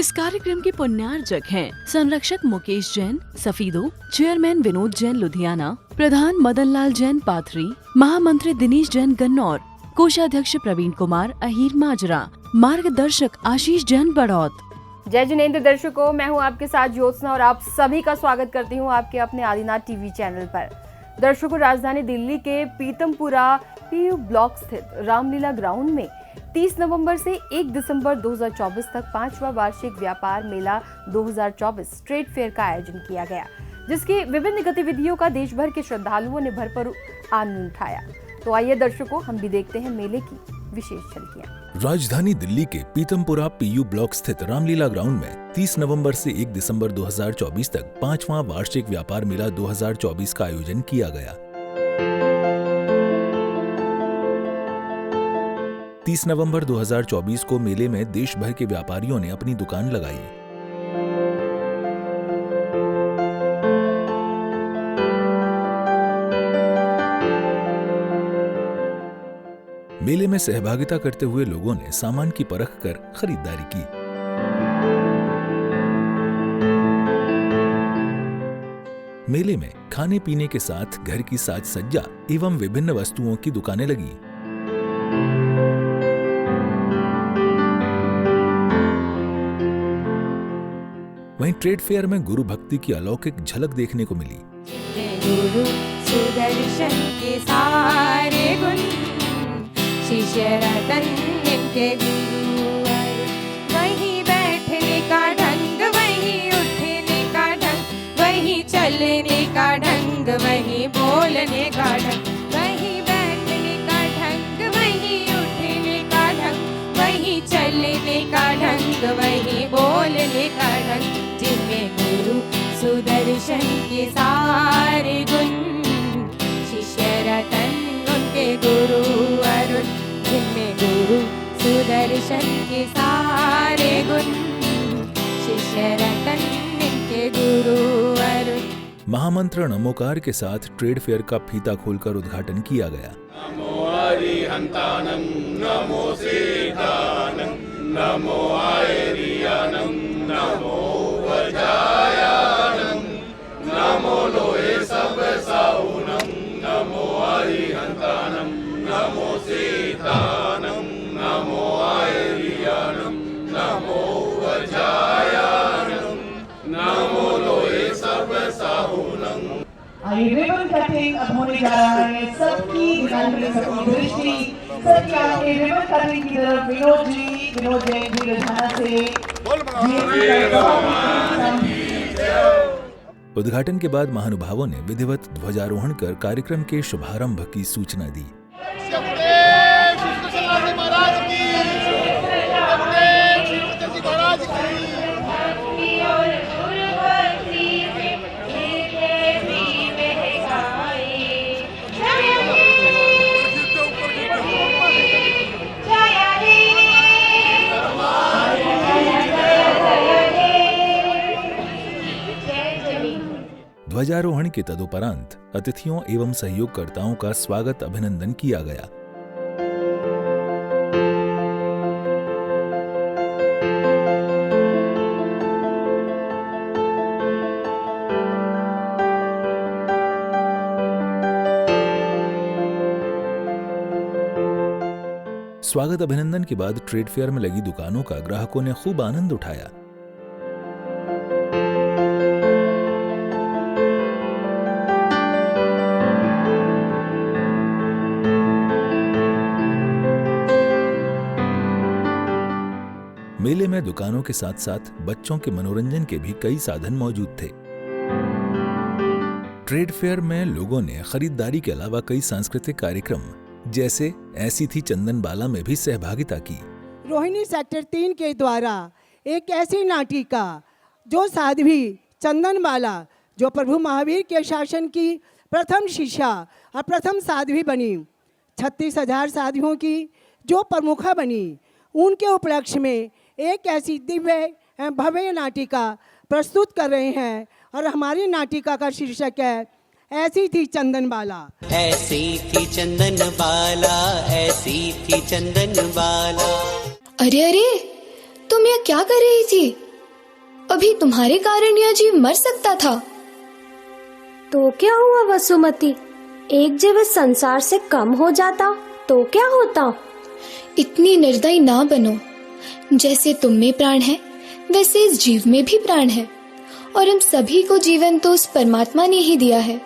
इस कार्यक्रम के पुण्यार्जक हैं संरक्षक मुकेश जैन सफीदो, चेयरमैन विनोद जैन लुधियाना, प्रधान मदन लाल जैन पाथरी, महामंत्री दिनेश जैन गन्नौर, कोषाध्यक्ष प्रवीण कुमार अहीर माजरा, मार्गदर्शक आशीष जैन बड़ौत। जय जिनेंद्र दर्शकों, मैं हूं आपके साथ ज्योत्सना और आप सभी का स्वागत करती हूं आपके अपने आदिनाथ टीवी चैनल पर। दर्शकों, राजधानी दिल्ली के पीतमपुरा पीयू ब्लॉक स्थित रामलीला ग्राउंड में 30 नवंबर से 1 दिसंबर 2024 तक 5वां वार्षिक व्यापार मेला 2024 ट्रेड फेयर का आयोजन किया गया, जिसकी विभिन्न गतिविधियों का देश भर के श्रद्धालुओं ने भरपूर आनंद उठाया। तो आइए दर्शकों, हम भी देखते हैं मेले की विशेष झलकियां। राजधानी दिल्ली के पीतमपुरा पीयू ब्लॉक स्थित रामलीला ग्राउंड में 30 नवंबर से 1 दिसंबर 2024 तक 5वां वार्षिक व्यापार मेला 2024 का आयोजन किया गया। 30 नवंबर 2024 को मेले में देश भर के व्यापारियों ने अपनी दुकान लगाई। मेले में सहभागिता करते हुए लोगों ने सामान की परख कर खरीदारी की। मेले में खाने पीने के साथ घर की साज सज्जा एवं विभिन्न वस्तुओं की दुकानें लगी। वहीं ट्रेड फेयर में गुरु भक्ति की अलौकिक झलक देखने को मिली। गुरु सुदर्शन के सारे गुण, शिष्य रतन इनके गुरुवर, वहीं बैठने का ढंग, वहीं उठने का ढंग, वहीं चलने का ढंग, वहीं बोलने का ढंग, वहीं बैठने का ढंग, वहीं उठने का ढंग, वहीं चलने का ढंग, वहीं बोलने का ढंग, जिनमें गुरु सुदर्शन के सारे गुण, शिष्य रतन उनके गुरु अरुण, जिनमें गुरु सुदर्शन के सारे गुण, शिष्य रतन इनके गुरु अरुण। महामंत्र नमोकार के साथ ट्रेड फेयर का फीता खोलकर उद्घाटन किया गया। नमो अरिहंतानं, नमो सेतानं, नमो आयरियानं, नमो वज्रायानं, नमो लोहे सब साहुनं, नमो अरिहंतानं, नमो सेतानं, नमो आयरियानं, नमो वज्रायानं, नमो लोहे सब साहुनं। रिबन कटिंग अब होने जा रहा है। सबकी ध्यान में सबकी दृष्टि सबकी आपके रिबन कटिंग की तरफ विनोद जैन जी लुधियाना से। उद्घाटन के बाद महानुभावों ने विधिवत ध्वजारोहण कर कार्यक्रम के शुभारंभ की सूचना दी। ध्वजारोहण के तदुपरांत अतिथियों एवं सहयोगकर्ताओं का स्वागत अभिनंदन किया गया। स्वागत अभिनंदन के बाद ट्रेड फेयर में लगी दुकानों का ग्राहकों ने खूब आनंद उठाया। मेले में दुकानों के साथ साथ बच्चों के मनोरंजन के भी कई साधन मौजूद थे। ट्रेड फेयर में लोगों ने खरीदारी के अलावा कई सांस्कृतिक कार्यक्रम जैसे ऐसी थी चंदनबाला में भी सहभागिता की। रोहिणी सेक्टर 3 के द्वारा एक ऐसी नाटिका जो साध्वी चंदनबाला, जो प्रभु महावीर के शासन की प्रथम शिष्या और प्रथम साध्वी बनी, 36,000 साध्वियों की जो प्रमुखा बनी, उनके उपलक्ष्य में एक ऐसी दिव्य भव्य नाटिका प्रस्तुत कर रहे हैं। और हमारी नाटिका का शीर्षक है ऐसी थी चंदनबाला। ऐसी थी चंदनबाला, ऐसी थी चंदनबाला। अरे अरे, तुम ये क्या कर रही थी? अभी तुम्हारे कारण यह जीव मर सकता था। तो क्या हुआ वसुमती, एक जीव इस संसार से कम हो जाता तो क्या होता? इतनी निर्दयी ना बनो। जैसे तुम में प्राण है वैसे इस जीव में भी प्राण है, और हम सभी को जीवन तो उस परमात्मा ने ही दिया है,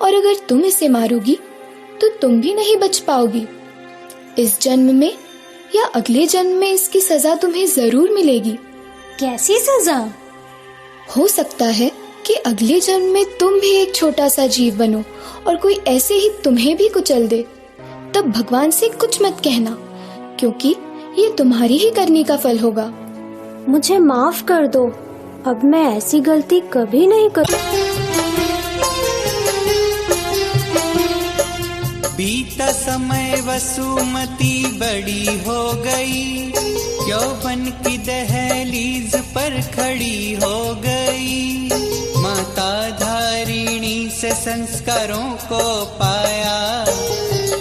और अगर तुम इसे मारोगी तो तुम भी नहीं बच पाओगी। इस जन्म में या अगले जन्म में इसकी सजा तुम्हें जरूर मिलेगी। कैसी सजा? हो सकता है कि अगले जन्म में तुम भी एक छोटा सा जीव बनो और कोई ऐसे ही तुम्हें भी कुचल दे। तब भगवान से कुछ मत कहना, क्योंकि ये तुम्हारी ही करनी का फल होगा। मुझे माफ कर दो, अब मैं ऐसी गलती कभी नहीं करूँ। बीता समय वसुमती बड़ी हो गई, यौवन की दहलीज पर खड़ी हो गई। माता धारिणी से संस्कारों को पाया,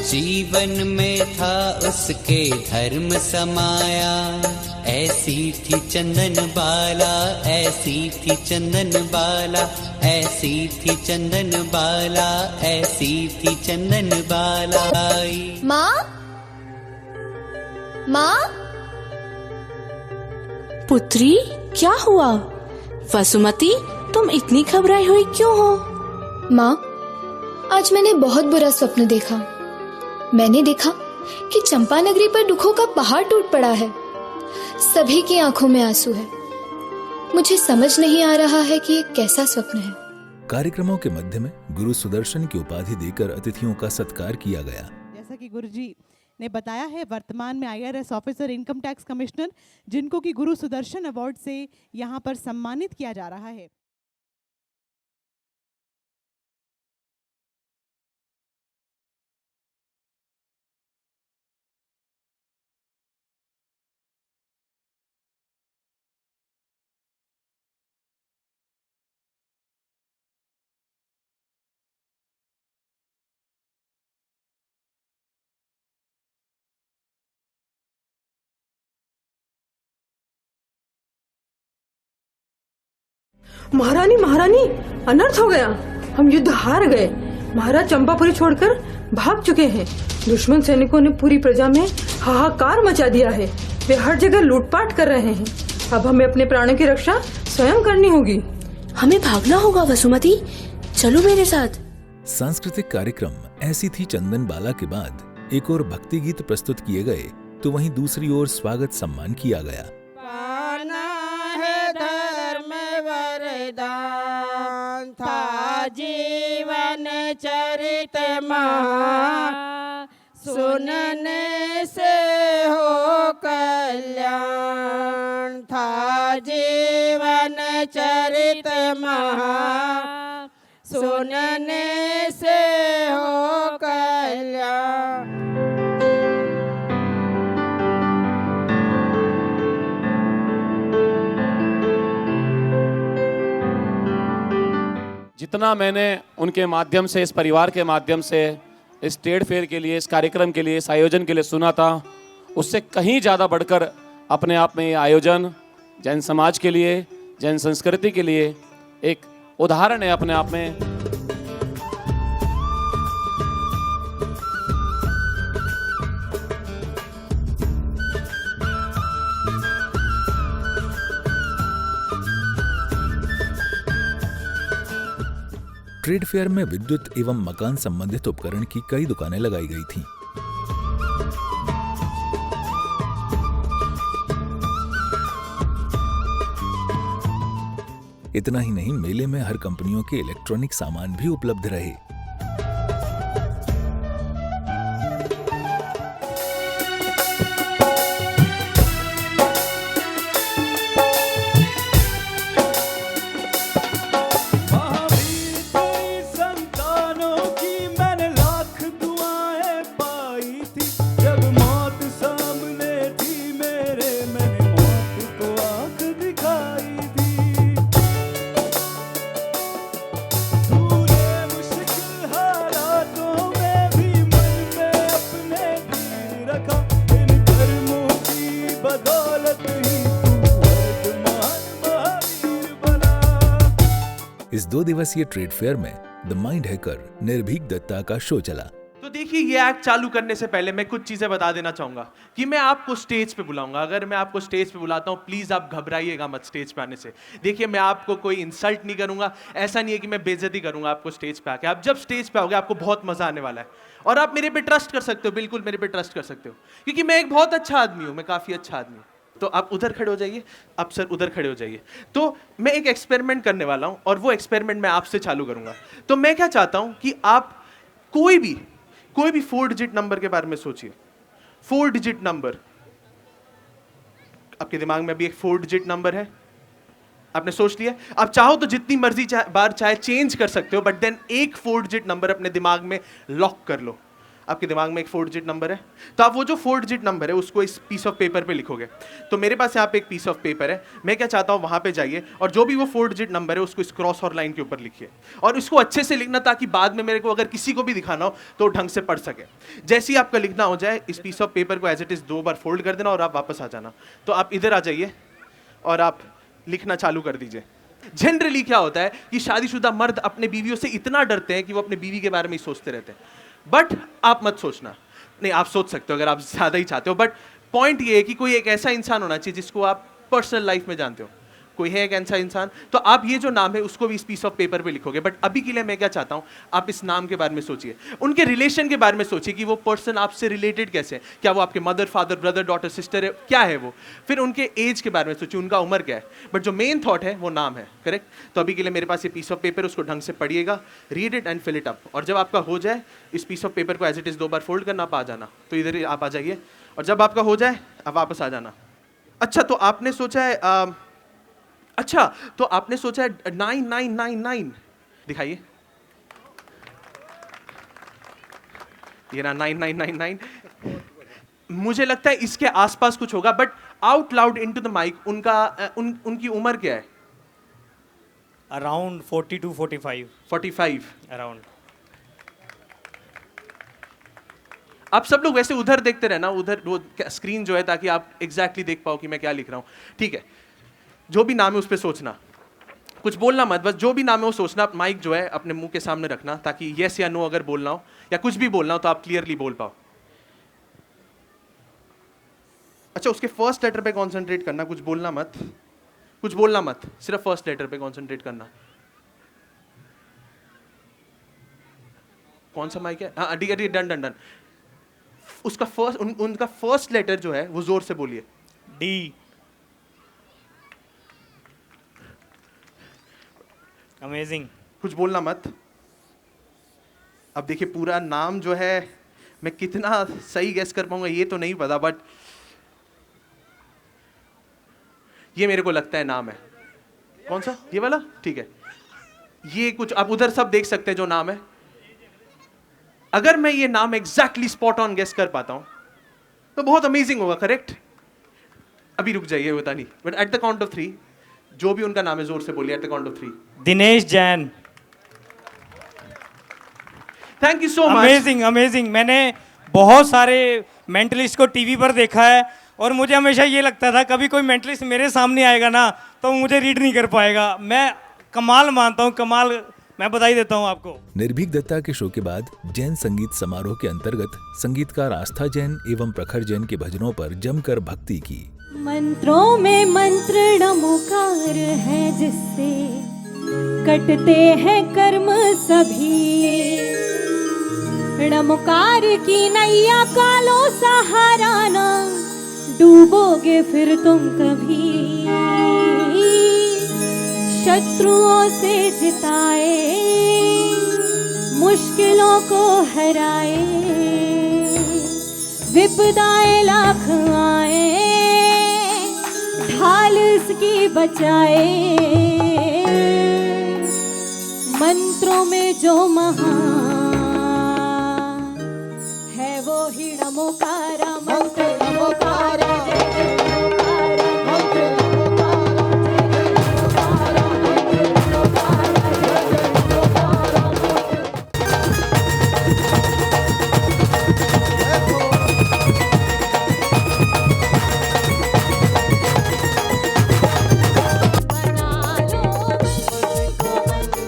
जीवन में था उसके धर्म समाया। ऐसी थी चंदन बाला, ऐसी थी चंदन बाला, ऐसी थी चंदन बाला, ऐसी थी चंदन बाला। माँ, माँ। पुत्री, क्या हुआ? वसुमती, तुम इतनी घबराई हुई क्यों हो? माँ, आज मैंने बहुत बुरा स्वप्न देखा। मैंने देखा कि चंपानगरी पर दुखों का पहाड़ टूट पड़ा है। सभी की आंखों में आंसू है। मुझे समझ नहीं आ रहा है कि ये कैसा स्वप्न है। कार्यक्रमों के मध्य में गुरु सुदर्शन की उपाधि देकर अतिथियों का सत्कार किया गया। जैसा कि गुरुजी ने बताया है, वर्तमान में IRS officer, income tax commissioner, जिनको कि गुरु सुदर्शन अवार्ड से यहाँ पर सम्मानित किया जा रहा है। महारानी, महारानी, अनर्थ हो गया। हम युद्ध हार गए। महाराज चंपापुरी छोड़कर भाग चुके हैं। दुश्मन सैनिकों ने पूरी प्रजा में हाहाकार मचा दिया है। वे हर जगह लूटपाट कर रहे हैं। अब हमें अपने प्राणों की रक्षा स्वयं करनी होगी। हमें भागना होगा वसुमती, चलो मेरे साथ। सांस्कृतिक कार्यक्रम ऐसी थी चंदन बाला के बाद एक और भक्ति गीत प्रस्तुत किए गए, तो वहीं दूसरी ओर स्वागत सम्मान किया गया। था जीवन चरित महा, सुनने से हो कल्याण। था जीवन चरित महा, सुनने से हो कल्याण। जितना मैंने उनके माध्यम से, इस परिवार के माध्यम से, इस ट्रेड फेयर के लिए, इस कार्यक्रम के लिए, इस आयोजन के लिए सुना था, उससे कहीं ज़्यादा बढ़कर अपने आप में ये आयोजन जैन समाज के लिए, जैन संस्कृति के लिए एक उदाहरण है अपने आप में। ट्रेड फेयर में विद्युत एवं मकान संबंधित उपकरण की कई दुकानें लगाई गई थीं। इतना ही नहीं, मेले में हर कंपनियों के इलेक्ट्रॉनिक सामान भी उपलब्ध रहे। इस 2 दिवसीय ट्रेड फेयर में द माइंड हैकर निर्भीक दत्ता का शो चला। तो देखिए, ये एक्ट चालू करने से पहले मैं कुछ चीजें बता देना चाहूंगा कि मैं आपको स्टेज पे बुलाऊंगा। अगर मैं आपको स्टेज पे बुलाता हूं, प्लीज आप घबराइएगा मत स्टेज पे आने से। देखिए, मैं आपको कोई इंसल्ट नहीं करूंगा, ऐसा नहीं है कि मैं बेइज्जती करूंगा आपको स्टेज पे आके। आप जब स्टेज पे आओगे आपको बहुत मजा आने वाला है और आप मेरे पे ट्रस्ट कर सकते हो, बिल्कुल मेरे पे ट्रस्ट कर सकते हो, क्योंकि मैं एक बहुत अच्छा आदमी हूं, मैं काफी अच्छा आदमी हूं। तो आप उधर खड़े हो जाइए, आप सर उधर खड़े हो जाइए। तो मैं एक एक्सपेरिमेंट करने वाला हूं और वो एक्सपेरिमेंट मैं आपसे चालू करूंगा। तो मैं क्या चाहता हूं कि आप कोई भी 4 डिजिट नंबर के बारे में सोचिए। 4 डिजिट नंबर आपके दिमाग में अभी एक 4 डिजिट नंबर है, आपने सोच लिया। आप चाहो तो जितनी मर्जी बार चाहे चेंज कर सकते हो, बट देन एक 4 डिजिट नंबर अपने दिमाग में लॉक कर लो। आपके दिमाग में एक 4 डिजिट नंबर है, तो आप वो जो 4 डिजिट नंबर है उसको इस पीस ऑफ पेपर पे लिखोगे। तो मेरे पास यहाँ पे एक पीस ऑफ पेपर है, मैं क्या चाहता हूँ वहाँ पे जाइए और जो भी वो 4 डिजिट नंबर है उसको इस क्रॉस और लाइन के ऊपर लिखिए और इसको अच्छे से लिखना, ताकि बाद में मेरे को अगर किसी को भी दिखाना हो तो ढंग से पढ़ सके। जैसे ही आपका लिखना हो जाए, इस पीस ऑफ पेपर को एज इट इज 2 बार फोल्ड कर देना और आप वापस आ जाना। तो आप इधर आ जाइए और आप लिखना चालू कर दीजिए। जनरली क्या होता है कि शादीशुदा मर्द अपने बीवियों से इतना डरते हैं कि वो अपने बीवी के बारे में ही सोचते रहते हैं, बट आप मत सोचना। नहीं, आप सोच सकते हो अगर आप ज्यादा ही चाहते हो, बट पॉइंट ये है कि कोई एक ऐसा इंसान होना चाहिए जिसको आप पर्सनल लाइफ में जानते हो। कोई है एक ऐसा इंसान, तो आप ये जो नाम है उसको भी इस पीस ऑफ पेपर पे लिखोगे। बट अभी के लिए मैं क्या चाहता हूँ, आप इस नाम के बारे में सोचिए, उनके रिलेशन के बारे में सोचिए कि वो पर्सन आपसे रिलेटेड कैसे है। क्या वो आपके mother, father, brother, daughter, sister है, क्या है वो। फिर उनके एज के बारे में सोचिए, उनका उम्र क्या है। बट जो मेन थॉट है वो नाम है, करेक्ट। तो अभी के लिए मेरे पास ये पीस ऑफ पेपर, उसको ढंग से पढ़िएगा, read it and fill it up. और जब आपका हो जाए, इस पीस ऑफ पेपर को एज इट इज 2 बार फोल्ड करना, आप आ जाना। तो इधर आप आ जाइए और जब आपका हो जाए आप वापस आ जाना। अच्छा, तो आपने सोचा है अच्छा, तो आपने सोचा है 9999, दिखाइए ये ना 9999। मुझे लगता है इसके आसपास कुछ होगा, but out loud into the mic उनकी उम्र क्या है? Around 40 to 45 around. आप सब लोग वैसे उधर देखते रहना, उधर वो स्क्रीन जो है, ताकि आप एग्जैक्टली देख पाओ कि मैं क्या लिख रहा हूं। ठीक है, जो भी नाम है उस पर सोचना, कुछ बोलना मत, बस जो भी नाम है वो सोचना। माइक जो है अपने मुंह के सामने रखना, ताकि यस या नो अगर बोलना हो या कुछ भी बोलना हो तो आप क्लियरली बोल पाओ। अच्छा, उसके फर्स्ट लेटर पे कंसंट्रेट करना, कुछ बोलना मत, सिर्फ फर्स्ट लेटर पे कंसंट्रेट करना। कौन सा माइक है? हाँ, डन। उसका उनका फर्स्ट लेटर जो है वो जोर से बोलिए। डी। अमेजिंग। कुछ बोलना मत। अब देखिए, पूरा नाम जो है मैं कितना सही गेस कर पाऊंगा ये तो नहीं पता, बट ये मेरे को लगता है नाम है। कौन सा? ये वाला? ठीक है, ये कुछ आप उधर सब देख सकते हैं जो नाम है। अगर मैं ये नाम एग्जैक्टली स्पॉट ऑन गेस कर पाता हूं तो बहुत अमेजिंग होगा, करेक्ट। अभी रुक जाइए, पता नहीं, but at the count of 3 जो भी उनका नाम है जोर से बोलिए। At the count of 3। Dinesh Jain. Thank you so much. Amazing. मैंने बहुत सारे मेंटलिस्ट को टीवी पर देखा है और मुझे हमेशा ये लगता था कभी कोई मेंटलिस्ट मेरे सामने आएगा ना तो मुझे रीड नहीं कर पाएगा। मैं कमाल मानता हूँ, कमाल। मैं बधाई देता हूँ आपको। निर्भीक दत्ता के शो के बाद जैन संगीत समारोह के अंतर्गत संगीतकार आस्था जैन एवं प्रखर जैन के भजनों पर जमकर भक्ति की। मंत्रों में मंत्र नमोकार है, जिससे कटते हैं कर्म सभी। नमोकार की नैया का लो सहारा, ना डूबोगे फिर तुम कभी। शत्रुओं से जिताए, मुश्किलों को हराए, विपदाएं लाख आए, ढाल इसकी बचाए। मंत्रों में जो महान है वो ही नमोकारा। मंत्र नमोकारा, जय जय नमोकारा। मंत्र नमोकारा, जय जय नमोकारा। मंत्र नमोकारा, जय जय नमोकारा। बना लो मुझको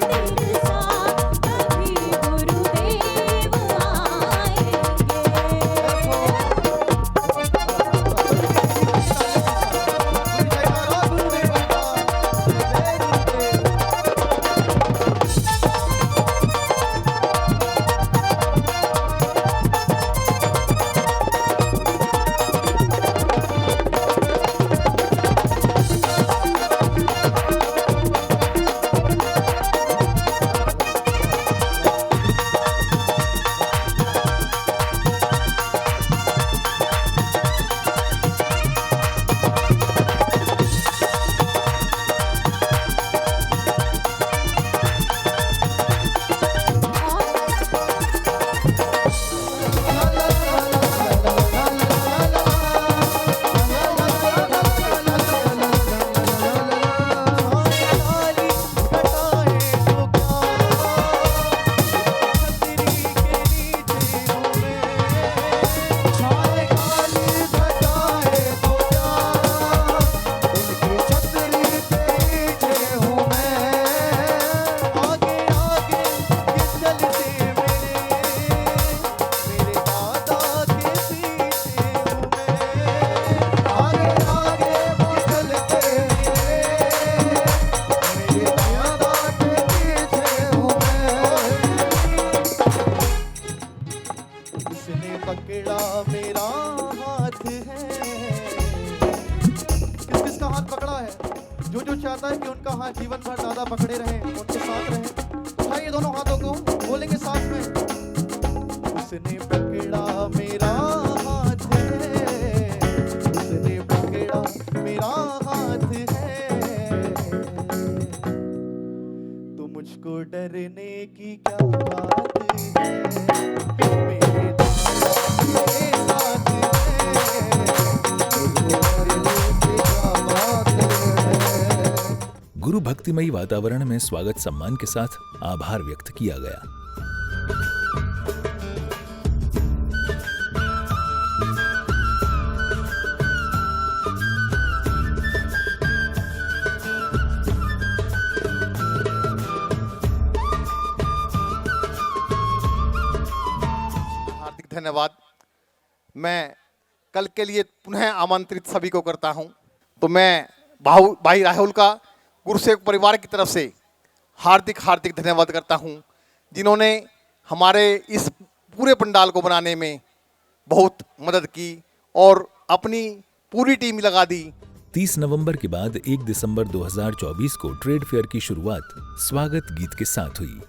अपना जीवन साथ दादा पकड़े रहें, उनके साथ रहें। उठाइए दोनों हाथों को, बोलेंगे साथ में। उसने पकड़ा मेरा हाथ है, उसने पकड़ा मेरा हाथ है, तो मुझको डरने की क्या बात है, मेरे दादा मेरे साथ है, मुझको डरने की क्या बात है। गुरु भक्तिमयी वातावरण में स्वागत सम्मान के साथ आभार व्यक्त किया गया। हार्दिक धन्यवाद। मैं कल के लिए पुनः आमंत्रित सभी को करता हूं। तो मैं भाई राहुल का गुरुसेवक परिवार की तरफ से हार्दिक धन्यवाद करता हूं, जिन्होंने हमारे इस पूरे पंडाल को बनाने में बहुत मदद की और अपनी पूरी टीम लगा दी। 30 नवंबर के बाद 1 दिसंबर 2024 को ट्रेड फेयर की शुरुआत स्वागत गीत के साथ हुई।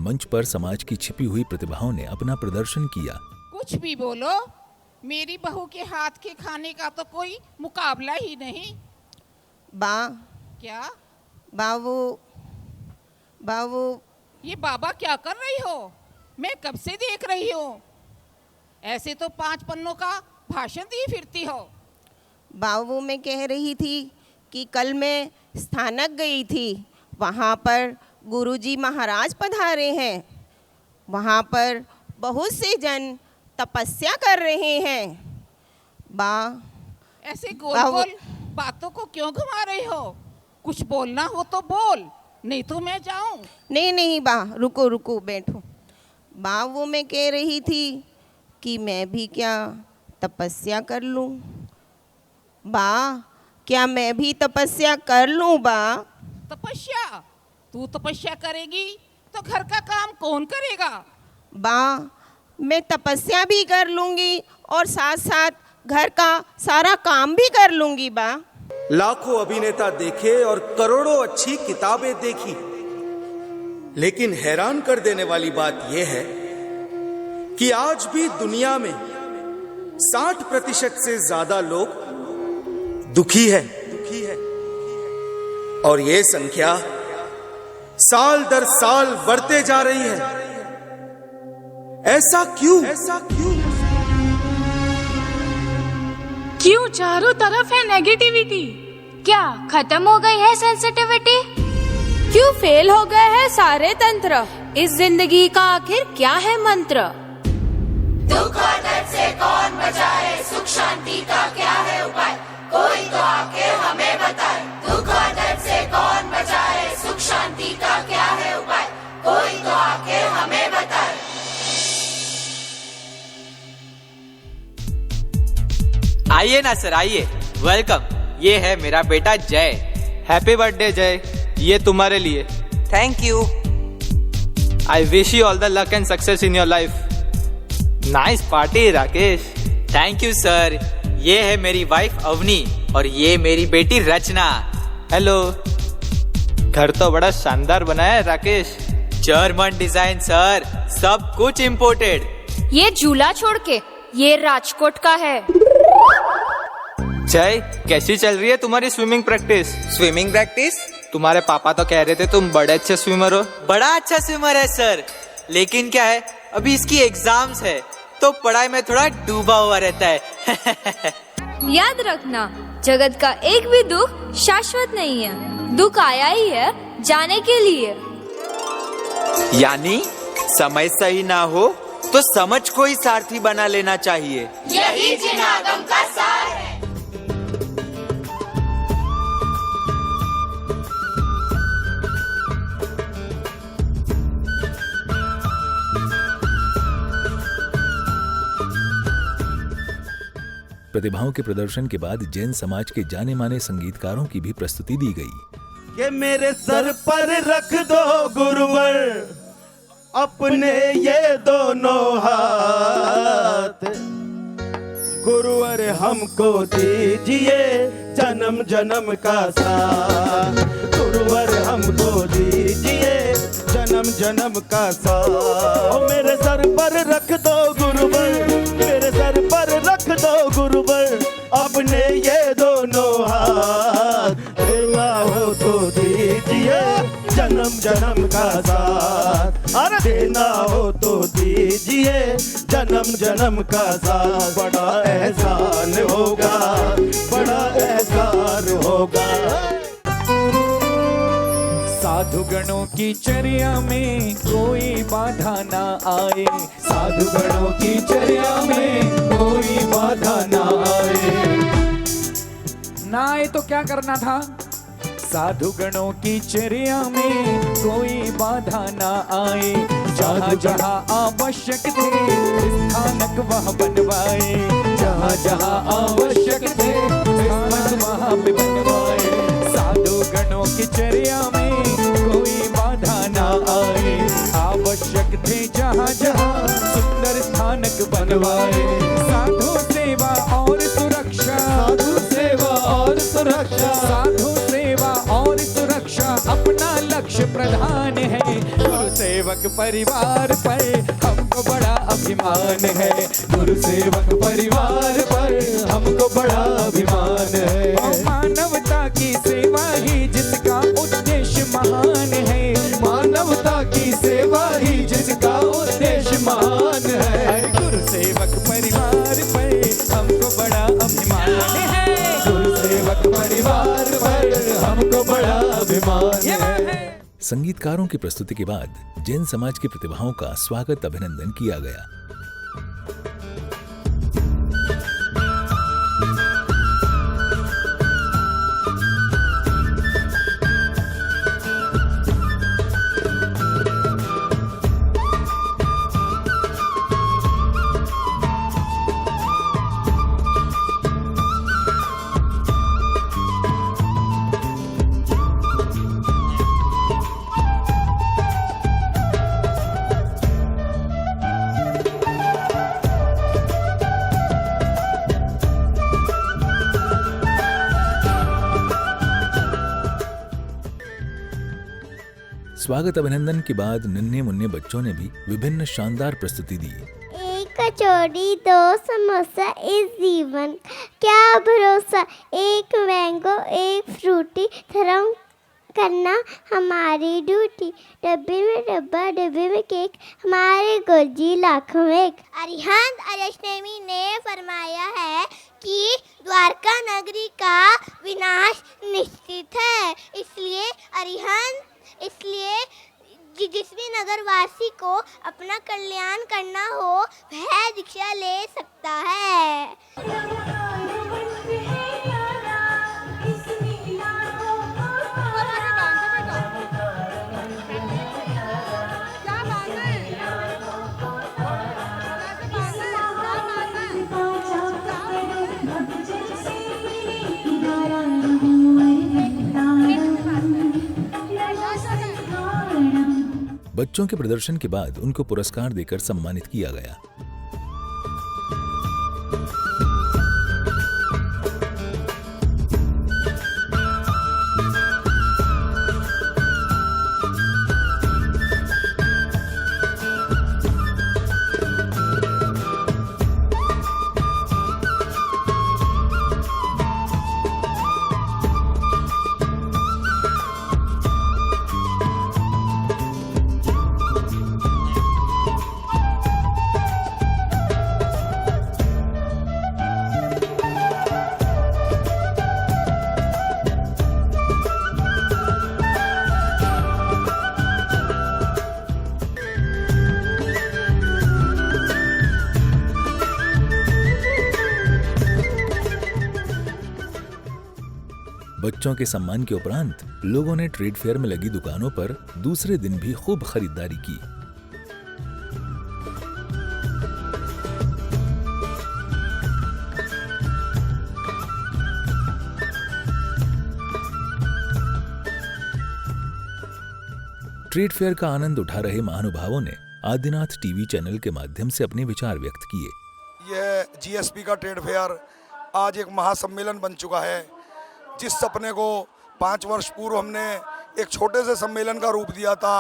मंच पर समाज की छिपी हुई प्रतिभाओं ने अपना प्रदर्शन किया। कुछ भी बोलो, मेरी बहू के हाथ के खाने का तो कोई मुकाबला ही नहीं। क्या बाबू ये बाबा क्या कर रही हो? मैं कब से देख रही हूँ। ऐसे तो 5 पन्नों का भाषण दी फिरती हो। बाबू मैं कह रही थी कि कल मैं स्थानक गई थी, वहाँ पर गुरुजी महाराज पधारे हैं। वहाँ पर बहुत से जन तपस्या कर रहे हैं। ऐसे गोल गोल बातों को क्यों घुमा रही हो? कुछ बोलना हो तो बोल, नहीं तो मैं जाऊं। नहीं रुको बैठो। वो मैं कह रही थी कि मैं भी क्या तपस्या कर लूं? क्या मैं भी तपस्या कर लूं? तपस्या? तू तपस्या करेगी तो घर का काम कौन करेगा? मैं तपस्या भी कर लूंगी और साथ साथ घर का सारा काम भी कर लूंगी। लाखों अभिनेता देखे और करोड़ों अच्छी किताबें देखी, लेकिन हैरान कर देने वाली बात यह है कि आज भी दुनिया में 60% से ज्यादा लोग दुखी है और ये संख्या साल दर साल बढ़ते जा रही है। ऐसा क्यों? क्यों चारों तरफ है नेगेटिविटी? क्या खत्म हो गई है सेंसिटिविटी? क्यों फेल हो गए हैं सारे तंत्र? इस जिंदगी का आखिर क्या है मंत्र? दुख और दर्द से कौन बचाए, सुख शांति का क्या है उपाय? कोई तो आके हमें बताए। दुख और दर्द से कौन बचाए, सुख शांति का क्या है उपाय? कोई तो आके हमें बताए। आइए ना सर, आइए, वेलकम। ये है मेरा बेटा जय। हैप्पी बर्थडे जय, ये तुम्हारे लिए। Thank you. I wish you all the luck and success in your life. Nice party Rakesh. Thank you sir. ये है मेरी वाइफ अवनी और ये मेरी बेटी रचना। हेलो। घर तो बड़ा शानदार बनाया है राकेश। जर्मन डिजाइन सर, सब कुछ इम्पोर्टेड। ये झूला छोड़ के ये राजकोट का है। जय, कैसी चल रही है तुम्हारी स्विमिंग प्रैक्टिस? Swimming practice? तुम्हारे पापा तो कह रहे थे तुम बड़े अच्छे स्विमर हो। बड़ा अच्छा स्विमर है सर, लेकिन क्या है अभी इसकी एग्जाम्स है तो पढ़ाई में थोड़ा डूबा हुआ रहता है। याद रखना, जगत का एक भी दुख शाश्वत नहीं है। दुख आया ही है जाने के लिए। यानी समय सही ना हो तो समझ को ही सारथी बना लेना चाहिए। यही जिन आगम का सार है। प्रतिभाओं के प्रदर्शन के बाद जैन समाज के जाने माने संगीतकारों की भी प्रस्तुति दी गई। कि मेरे सर पर रख दो गुरुवर अपने ये दोनों हाथ, गुरुवर हमको दीजिए जन्म जन्म का साथ, गुरुवर हमको दीजिए जन्म जन्म का साथ। मेरे सर पर रख दो गुरुवर, मेरे सर पर रख दो गुरुवर अपने ये दोनों हाथ, देना हो तो दीजिए जन्म जन्म का साथ, अरे देना हो तो दीजिए जन्म जन्म का साथ। बड़ा एहसान होगा, बड़ा एहसान होगा। साधु गणों की चर्या में कोई बाधा ना आए, साधु गणों की चर्या में कोई बाधा ना आए। ना आए तो क्या करना था? साधु गणों की चर्या में कोई बाधा ना आए, जहाँ जहाँ आवश्यक थे स्थानक वह बनवाए, जहाँ जहाँ आवश्यक थे स्थानक वहाँ पे बनवाए। साधु गणों की चर्या में कोई बाधा ना आए, आवश्यक थे जहाँ जहाँ सुंदर स्थानक बनवाए। साधु सेवा और सुरक्षा, साधु सेवा और सुरक्षा, साधु सेवा और सुरक्षा अपना लक्ष्य प्रधान है। गुरु सेवक परिवार पर हमको बड़ा अभिमान है, गुरु सेवक परिवार पर हमको बड़ा अभिमान है। और मानवता की सेवा ही जिसका उद्देश्य महान है, मानवता की सेवा ही जिसका उद्देश्य महान है। गुरु सेवक परिवार पर हमको बड़ा अभिमान है, गुरु सेवक परिवार पर हमको बड़ा अभिमान है। संगीतकारों की प्रस्तुति के बाद जैन समाज की प्रतिभाओं का स्वागत अभिनंदन किया गया। स्वागत अभिनंदन के बाद नन्हे मुन्ने बच्चों ने भी विभिन्न शानदार प्रस्तुति दी। एक कचौड़ी दो समोसा इस जीवन क्या भरोसा, एक मैंगो एक फ्रूटी धर्म करना हमारी ड्यूटी, डब्बे में डब्बा डब्बे में केक हमारे गुरुजी लाखों में एक। अरिहंत अरशनेमी ने फरमाया है कि द्वारका नगरी का विनाश निश्चित है, इसलिए जिस भी नगर वासी को अपना कल्याण करना हो वह दीक्षा ले सकता है। बच्चों के प्रदर्शन के बाद उनको पुरस्कार देकर सम्मानित किया गया। बच्चों के सम्मान के उपरांत लोगों ने ट्रेड फेयर में लगी दुकानों पर दूसरे दिन भी खूब खरीदारी की। ट्रेड फेयर का आनंद उठा रहे महानुभावों ने आदिनाथ टीवी चैनल के माध्यम से अपने विचार व्यक्त किए। यह जीएसपी का ट्रेड फेयर आज एक महासम्मेलन बन चुका है। जिस सपने को 5 वर्ष पूर्व हमने एक छोटे से सम्मेलन का रूप दिया था,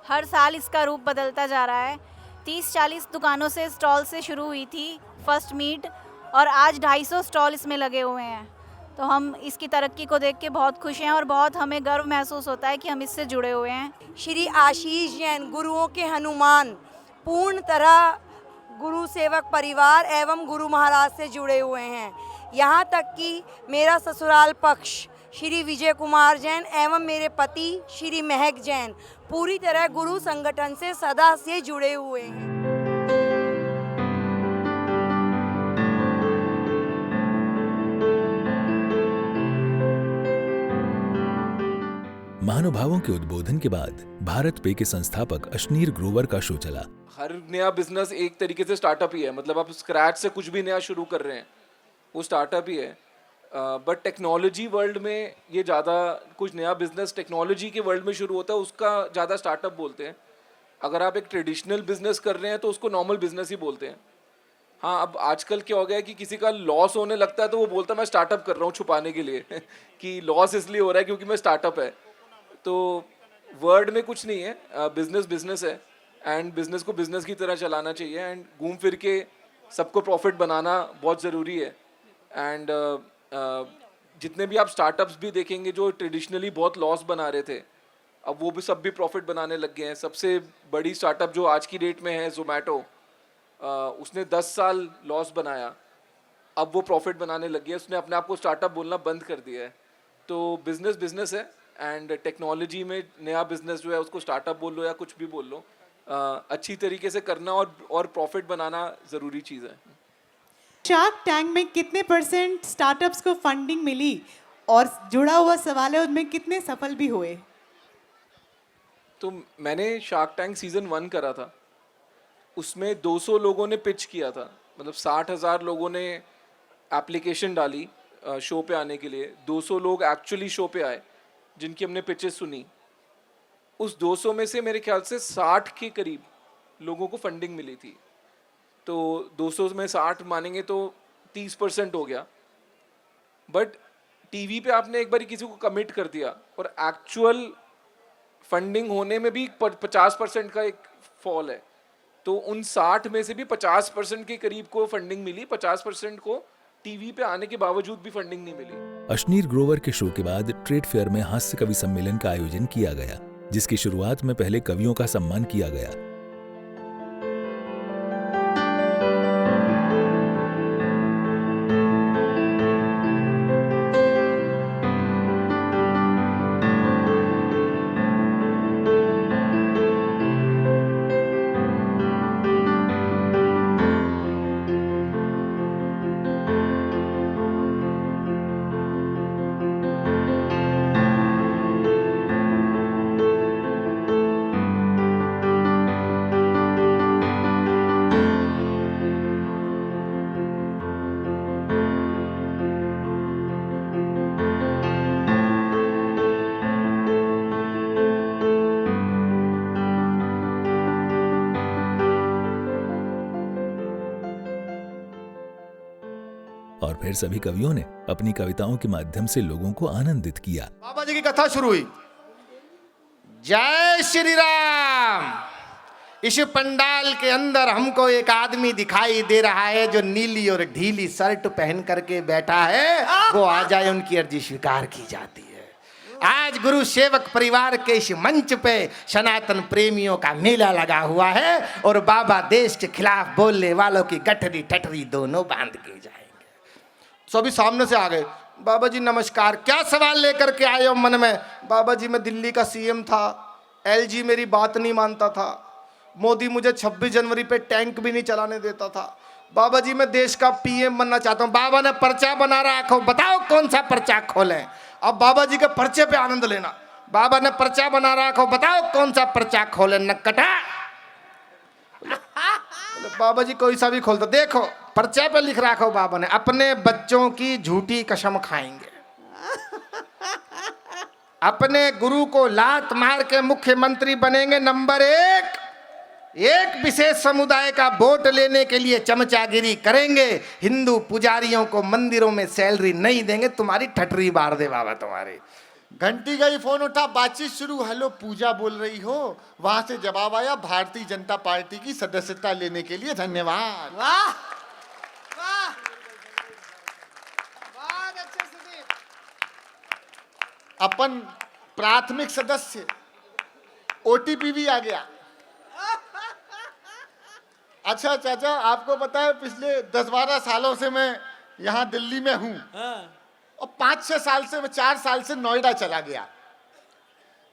हर साल इसका रूप बदलता जा रहा है। 30-40 दुकानों से स्टॉल से शुरू हुई थी फर्स्ट मीट और आज 250 स्टॉल इसमें लगे हुए हैं। तो हम इसकी तरक्की को देख के बहुत खुश हैं और बहुत हमें गर्व महसूस होता है कि हम इससे जुड़े हुए हैं। श्री आशीष जैन गुरुओं के हनुमान पूर्ण तरह गुरु सेवक परिवार एवं गुरु महाराज से जुड़े हुए हैं। यहाँ तक कि मेरा ससुराल पक्ष श्री विजय कुमार जैन एवं मेरे पति श्री महक जैन पूरी तरह गुरु संगठन से सदा से जुड़े हुए हैं। महानुभावों के उद्बोधन के बाद भारत पे के संस्थापक अश्नीर ग्रोवर का शो चला। हर नया बिजनेस एक तरीके से स्टार्टअप ही है, मतलब आप स्क्रैच से कुछ भी नया शुरू कर रहे हैं वो स्टार्टअप ही है। बट टेक्नोलॉजी वर्ल्ड में ये ज़्यादा कुछ नया बिजनेस टेक्नोलॉजी के वर्ल्ड में शुरू होता है उसका ज़्यादा स्टार्टअप बोलते हैं। अगर आप एक ट्रेडिशनल बिजनेस कर रहे हैं तो उसको नॉर्मल बिजनेस ही बोलते हैं। हाँ, अब आजकल क्या हो गया है कि किसी का लॉस होने लगता है तो वो बोलता है मैं स्टार्टअप कर रहा हूँ छुपाने के लिए कि लॉस इसलिए हो रहा है क्योंकि मैं स्टार्टअप है। तो वर्ड में कुछ नहीं है, बिजनेस बिजनेस है एंड बिजनेस को बिजनेस की तरह चलाना चाहिए एंड घूम फिर के सबको प्रॉफिट बनाना बहुत ज़रूरी है। एंड जितने भी आप स्टार्टअप्स भी देखेंगे जो ट्रेडिशनली बहुत लॉस बना रहे थे अब वो भी सब भी प्रॉफिट बनाने लग गए हैं। सबसे बड़ी स्टार्टअप जो आज की डेट में है ज़ोमैटो, उसने 10 साल लॉस बनाया, अब वो प्रॉफिट बनाने लग गया। उसने अपने आप को स्टार्टअप बोलना बंद कर दिया है। तो बिजनेस बिजनेस है एंड टेक्नोलॉजी में नया बिजनेस जो है उसको स्टार्टअप बोल लो या कुछ भी बोल लो, अच्छी तरीके से करना और प्रॉफिट बनाना ज़रूरी चीज़ है। शार्क टैंक में कितने % स्टार्टअप्स को फंडिंग मिली और जुड़ा हुआ सवाल है उनमें कितने सफल भी हुए? तो मैंने शार्क टैंक सीज़न 1 करा था, उसमें 200 लोगों ने पिच किया था, मतलब 60,000 लोगों ने एप्लीकेशन डाली शो पे आने के लिए। 200 लोग एक्चुअली शो पे आए जिनकी हमने पिचेस सुनी। उस 200 में से मेरे ख्याल से 60 के करीब लोगों को फंडिंग मिली थी। तो 200 में 60 मानेंगे तो 30% हो गया। बट टीवी पे आपने एक बार किसी को कमिट कर दिया और एक्चुअल फंडिंग होने में भी 50% का एक फॉल है। तो उन 60 में से भी 50% के करीब को फंडिंग मिली, 50% को टीवी पे आने के बावजूद भी फंडिंग नहीं मिली। अश्नीर ग्रोवर के शो के बाद ट्रेड फेयर में हास्य कवि सम्मेलन का आयोजन किया गया, जिसकी शुरुआत में पहले कवियों का सम्मान किया गया। और फिर सभी कवियों ने अपनी कविताओं के माध्यम से लोगों को आनंदित किया। बाबा जी की कथा शुरू हुई। जय श्री राम। इस पंडाल के अंदर हमको एक आदमी दिखाई दे रहा है जो नीली और ढीली शर्ट पहन करके बैठा है, वो आ जाए उनकी अर्जी स्वीकार की जाती है। आज गुरु सेवक परिवार के इस मंच पे सनातन प्रेमियों का मेला लगा हुआ है और बाबा देश के खिलाफ बोलने वालों की गठरी ठठरी दोनों बांध के जाएंगे। सभी सामने से आ गए। बाबा जी नमस्कार, क्या सवाल लेकर के आए हो मन में? बाबा जी मैं दिल्ली का सीएम था, एलजी मेरी बात नहीं मानता था, मोदी मुझे 26 जनवरी पे टैंक भी नहीं चलाने देता था, बाबा जी मैं देश का पीएम बनना चाहता हूँ। बाबा ने पर्चा बना रखा, बताओ कौन सा पर्चा खोलें। अब बाबा जी के पर्चे पे आनंद लेना। बाबा ने पर्चा बना रखा, बताओ कौन सा पर्चा खोलें। नक्कटा बाबा जी कोई सा भी खोल दो। देखो पर्चे पे लिख रखा हो बाबा ने, अपने बच्चों की झूठी कसम खाएंगे। अपने गुरु को लात मार के मुख्यमंत्री बनेंगे। नंबर एक विशेष समुदाय का वोट लेने के लिए चमचागिरी करेंगे। हिंदू पुजारियों को मंदिरों में सैलरी नहीं देंगे। तुम्हारी ठटरी बार दे बाबा तुम्हारी। घंटी गई, फोन उठा, बातचीत शुरू। हेलो पूजा बोल रही हो? वहां से जवाब आया, भारतीय जनता पार्टी की सदस्यता लेने के लिए धन्यवाद। वाह अपन प्राथमिक सदस्य, ओटीपी भी आ गया। अच्छा चाचा, आपको पता है पिछले 10-12 सालों से मैं यहाँ दिल्ली में हूँ और 5-6 साल से, मैं 4 साल से नोएडा चला गया।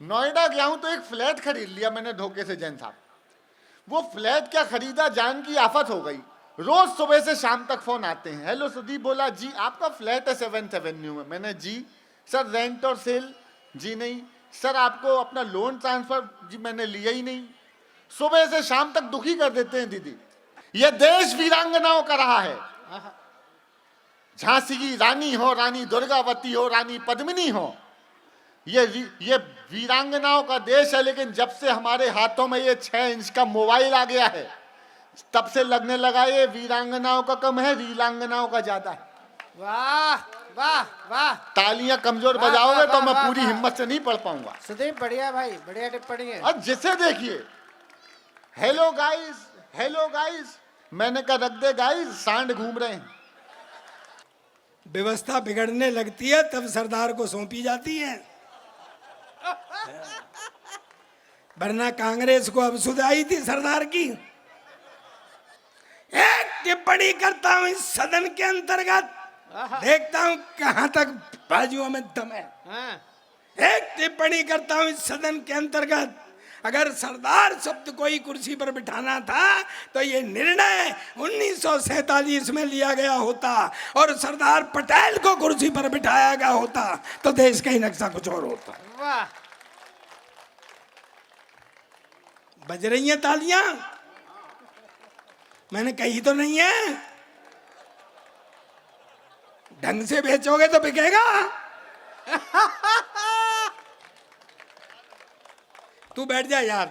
नोएडा गया हूँ तो एक फ्लैट खरीद लिया मैंने धोखे से जैन साहब। वो फ्लैट क्या खरीदा, जान की आफत हो गई। रोज सुबह से शाम तक फोन आते हैं। हेलो सुदीप बोला, जी आपका फ्लैट है 7th एवेन्यू में। मैंने जी सर रेंट और सेल, जी नहीं सर आपको अपना लोन ट्रांसफर, जी मैंने लिया ही नहीं। सुबह से शाम तक दुखी कर देते हैं दीदी। यह देश वीरांगनाओं का रहा है। झांसी की रानी हो, रानी दुर्गावती हो, रानी पद्मिनी हो, ये वीरांगनाओं का देश है। लेकिन जब से हमारे हाथों में ये 6 इंच का मोबाइल आ गया है, तब से लगने लगा ये वीरांगनाओं का कम है, वीरांगनाओं का ज्यादा है। वाह वाह वाह, तालियां कमजोर बजाओगे तो मैं पूरी हिम्मत से नहीं पढ़ पाऊंगा। सुदीप बढ़िया भाई, बढ़िया टिप्पणी है। और जिसे देखिए हेलो गाइस, हेलो गाइस, मैंने कहा रख दे गाइस, सांड घूम रहे हैं। व्यवस्था बिगड़ने लगती है तब सरदार को सौंपी जाती है, वरना कांग्रेस को अब सुध आई थी सरदार की। एक टिप्पणी करता हूं इस सदन के अंतर्गत, देखता हूं कहां तक बाजुओं में दम है। एक टिप्पणी करता हूं इस सदन के अंतर्गत, अगर सरदार शब्द को ही कुर्सी पर बिठाना था तो ये निर्णय 1947 में लिया गया होता और सरदार पटेल को कुर्सी पर बिठाया गया होता तो देश का ही नक्शा कुछ और होता। वाह, बज रही हैं तालियां? मैंने कही तो नहीं है? ढंग से बेचोगे तो बिकेगा। तू बैठ जा यार।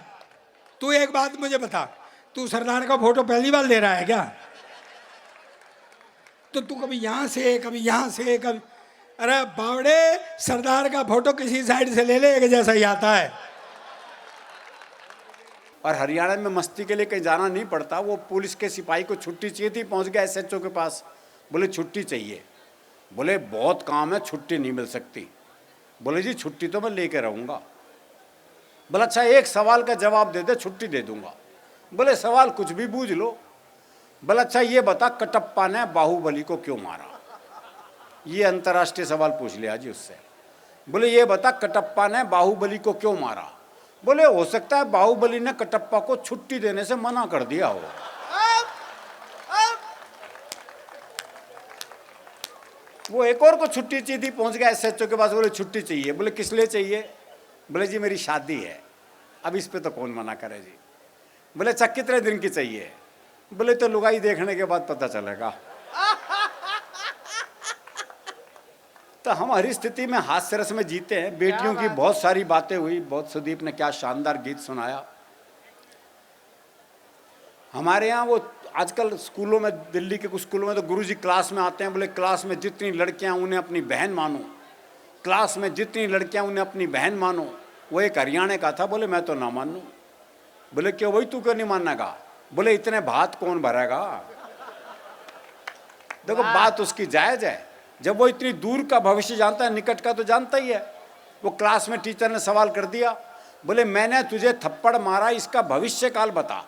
तू एक बात मुझे बता, तू सरदार का फोटो पहली बार ले रहा है क्या? तो तू कभी यहां से, कभी यहां से, कभी, अरे बावड़े, सरदार का फोटो किसी साइड से ले ले, एक जैसा ही आता है। और हरियाणा में मस्ती के लिए कहीं जाना नहीं पड़ता। वो पुलिस के सिपाही को छुट्टी चाहिए थी, पहुंच गया SHO के पास, बोले छुट्टी चाहिए। बोले बहुत काम है, छुट्टी नहीं मिल सकती। बोले जी छुट्टी तो मैं लेके रहूँगा। बोले अच्छा एक सवाल का जवाब दे दे, छुट्टी दे दूंगा। बोले सवाल कुछ भी बूझ लो। बोले अच्छा ये बता, कटप्पा ने बाहुबली को क्यों मारा? ये अंतर्राष्ट्रीय सवाल पूछ लिया जी उससे। बोले ये बता, कटप्पा ने बाहुबली को क्यों मारा? बोले हो सकता है बाहुबली ने कटप्पा को छुट्टी देने से मना कर दिया हो। वो एक और को छुट्टी चाहिए थी, पहुंच गया SHO के पास, बोले छुट्टी चाहिए। बोले किस लिए चाहिए? बोले जी मेरी शादी है। अब इस पे तो कौन मना करे जी। बोले अच्छा कितने दिन की चाहिए? बोले तो लुगाई देखने के बाद पता चलेगा। तो हम हर स्थिति में हास्य रस में जीते हैं। बेटियों की बहुत सारी बातें हुई, बहुत, सुदीप ने क्या शानदार गीत सुनाया। हमारे यहाँ वो आजकल स्कूलों में, दिल्ली के कुछ स्कूलों में तो गुरुजी क्लास में आते हैं, बोले क्लास में जितनी लड़कियां उन्हें अपनी बहन मानो, क्लास में जितनी लड़कियां उन्हें अपनी बहन मानो। वो एक हरियाणा का था, बोले मैं तो ना मानूं। बोले क्यों भाई, तू क्यों नहीं मानेगा? बोले इतने भात कौन भरेगा। देखो बात उसकी जायज है, जब वो इतनी दूर का भविष्य जानता है, निकट का तो जानता ही है। वो क्लास में टीचर ने सवाल कर दिया, बोले मैंने तुझे थप्पड़ मारा, इसका भविष्य काल बता।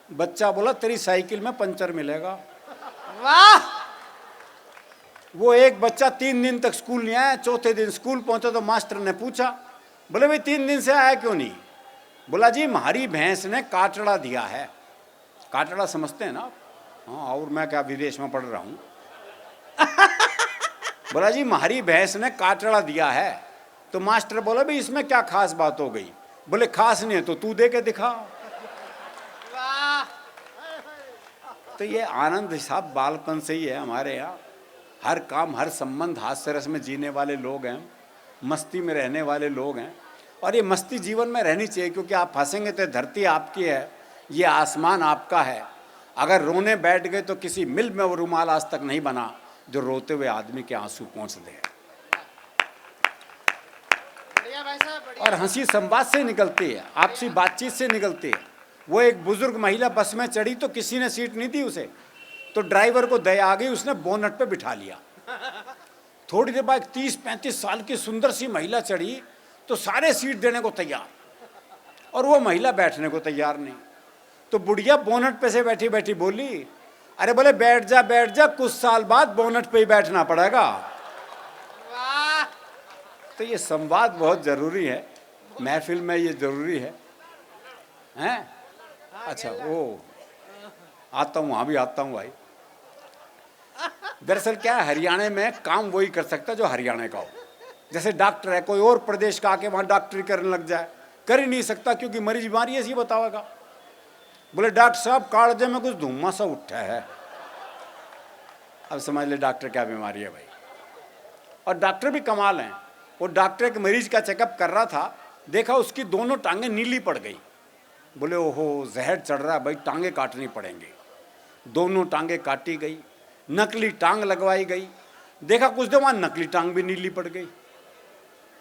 बच्चा बोला तेरी साइकिल में पंचर मिलेगा। वाह, वो एक बच्चा 3 दिन तक स्कूल नहीं आया। चौथे दिन स्कूल पहुंचा तो मास्टर ने पूछा, बोले भाई 3 दिन से आया क्यों नहीं? बोला जी हमारी भैंस ने काटड़ा दिया है। काटड़ा समझते हैं ना? हाँ, और मैं क्या विदेश में पढ़ रहा हूँ। बोला जी हमारी भैंस ने काटड़ा दिया है। तो मास्टर बोला भाई इसमें क्या खास बात हो गई? बोले खास नहीं है तो तू दे के दिखा। तो ये आनंद साहब बालपन से ही है हमारे यहाँ। हर काम, हर संबंध हास्य रस में जीने वाले लोग हैं। मस्ती में रहने वाले लोग हैं, और ये मस्ती जीवन में रहनी चाहिए, क्योंकि आप फंसेंगे तो धरती आपकी है, ये आसमान आपका है। अगर रोने बैठ गए तो किसी मिल में वो रुमाल आज तक नहीं बना जो रोते हुए आदमी के आंसू पोंछ दे। और हंसी संवाद से निकलती है, आपसी बातचीत से निकलती है। वो एक बुजुर्ग महिला बस में चढ़ी तो किसी ने सीट नहीं दी उसे, तो ड्राइवर को दया आ गई, उसने बोनट पे बिठा लिया। थोड़ी देर बाद 30-35 साल की सुंदर सी महिला चढ़ी तो सारे सीट देने को तैयार, और वो महिला बैठने को तैयार नहीं। तो बुढ़िया बोनट पे से बैठी बैठी बोली, अरे बोले बैठ जा, कुछ साल बाद बोनट पे ही बैठना पड़ेगा। तो ये संवाद बहुत जरूरी है, महफिल में ये जरूरी है, हैं? अच्छा, वो आता हूँ, वहाँ भी आता हूँ भाई। दरअसल क्या है, हरियाणा में काम वही कर सकता है जो हरियाणा का हो। जैसे डॉक्टर है, कोई और प्रदेश का आके वहाँ डॉक्टरी करने लग जाए, कर ही नहीं सकता, क्योंकि मरीज बीमारी ऐसी बतावेगा। बोले डॉक्टर साहब कालजे में कुछ धुआं सा उठा है, अब समझ ले डॉक्टर क्या बीमारी है भाई। और डॉक्टर भी कमाल हैं, वो डॉक्टर एक मरीज का चेकअप कर रहा था, देखा उसकी दोनों टांगें नीली पड़ गई। बोले ओहो जहर चढ़ रहा है भाई, टांगें काटनी पड़ेंगी। दोनों टांगें काटी गई, नकली टांग लगवाई गई, देखा कुछ देर वहाँ नकली टांग भी नीली पड़ गई।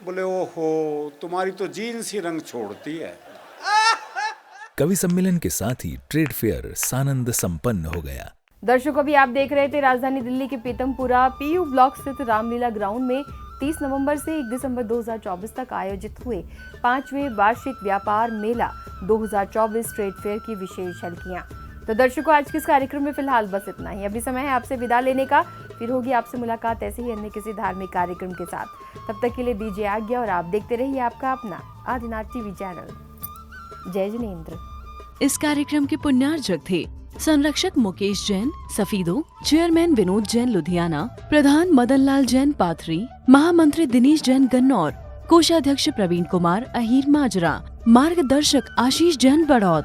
बोले ओहो तुम्हारी तो जीन्स ही रंग छोड़ती है। कवि सम्मेलन के साथ ही ट्रेड फेयर सानंद संपन्न हो गया। दर्शकों, अभी आप देख रहे थे राजधानी दिल्ली के पीतमपुरा पीयू ब्लॉक स्थित रामलीला ग्राउंड में 30 नवंबर से 1 दिसंबर 2024 तक आयोजित हुए 5वें वार्षिक व्यापार मेला 2024 ट्रेड फेयर की विशेष झलकियां। तो दर्शकों, आज के इस कार्यक्रम में फिलहाल बस इतना ही। अभी समय है आपसे विदा लेने का, फिर होगी आपसे मुलाकात ऐसे ही अन्य किसी धार्मिक कार्यक्रम के साथ। तब तक के लिए दीजिए आज्ञा और आप देखते रहिए आपका अपना आदिनाथ टीवी चैनल। जय जिनेंद्र। इस कार्यक्रम के पुण्यार्जक थे संरक्षक मुकेश जैन सफीदो, चेयरमैन विनोद जैन लुधियाना, प्रधान मदन लाल जैन पाथरी, महामंत्री दिनेश जैन गन्नौर, कोषाध्यक्ष प्रवीण कुमार अहीर माजरा, मार्गदर्शक आशीष जैन बड़ौत।